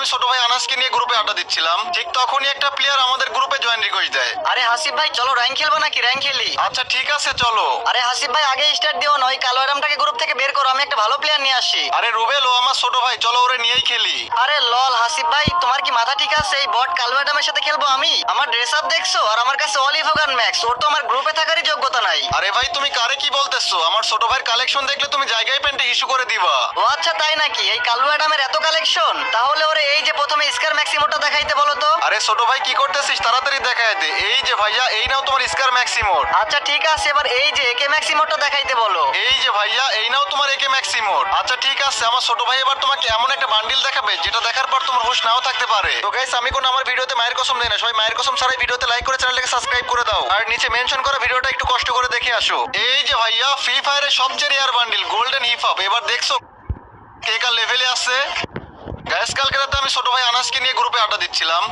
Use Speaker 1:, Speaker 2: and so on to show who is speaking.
Speaker 1: আমি ছোট ভাই আনাসকে নিয়ে গ্রুপে আড্ডা দিচ্ছিলাম, ঠিক তখনই একটা প্লেয়ার আমাদের গ্রুপে জয়েন রিকোয়েস্ট দেয়।
Speaker 2: আরে হাসিব ভাই চলো র্যাঙ্ক খেলবো নাকি? র্যাঙ্ক খেলি।
Speaker 1: আচ্ছা ঠিক আছে চলো।
Speaker 2: আরে হাসিব ভাই আগে স্টার্ট দিও না, ওই কালো অ্যাডামটাকে গ্রুপ থেকে বের করো, আমি একটা ভালো প্লেয়ার নিয়ে আসি।
Speaker 1: আরে রুবেল, ও আমার ছোট ভাই, চলো ওরে নিয়েই খেলি।
Speaker 2: আরে লল হাসিব ভাই, তোমার কি মাথা ঠিক আছে? এই বট কালো অ্যাডামের সাথে খেলবো আমি? আমার ড্রেস আপ দেখছো? আর আমার কাছে অলিভ হোগান ম্যাক্স, ওর তো আমার গ্রুপে থাকারই যোগ্যতা নাই।
Speaker 1: আরে ভাই তুমি কারে কি বলতেছো? আমার ছোট ভাইয়ের কালেকশন দেখলে তুমি জায়গায় প্যান্টে ইস্যু করে দিবা।
Speaker 2: ও আচ্ছা তাই নাকি? এই কালো অ্যাডামের এত কালেকশন? তাহলে ওরে এই যে প্রথমে স্কার ম্যাক্সিমোটা দেখাইতে বলো তো।
Speaker 1: আরে ছোট ভাই কি করতেছিস? তাড়াতাড়ি দেখায় দে। এই যে ভাইয়া, এই নাও তোমার স্কার ম্যাক্সিমোর।
Speaker 2: আচ্ছা ঠিক আছে, এবার এই যে একে ম্যাক্সিমোটা দেখাইতে বলো।
Speaker 1: এই যে ভাইয়া, এই নাও তোমার একে ম্যাক্সিমোর। আচ্ছা ঠিক আছে, আমার ছোট ভাই এবার তোমাকে এমন একটা বান্ডিল দেখাবে যেটা দেখার পর তোমার হুঁশ নাও থাকতে পারে। তো গাইস, আমি কোন আমার ভিডিওতে মায়ের কসম দেই না, সবাই মায়ের কসম ছাড়াই ভিডিওতে লাইক করে চ্যানেলটাকে সাবস্ক্রাইব করে দাও, আর নিচে মেনশন করা ভিডিওটা একটু কষ্ট করে দেখে আসো। এই যে ভাইয়া, ফ্রি ফায়ারের সবচেয়ে rare bundle golden hip hop. এবার দেখছো কে কার লেভেলে আছে। গাইস, কালকে রাতে আমি ছোট ভাই আনাসকে নিয়ে গ্রুপে আড্ডা দিচ্ছিলাম,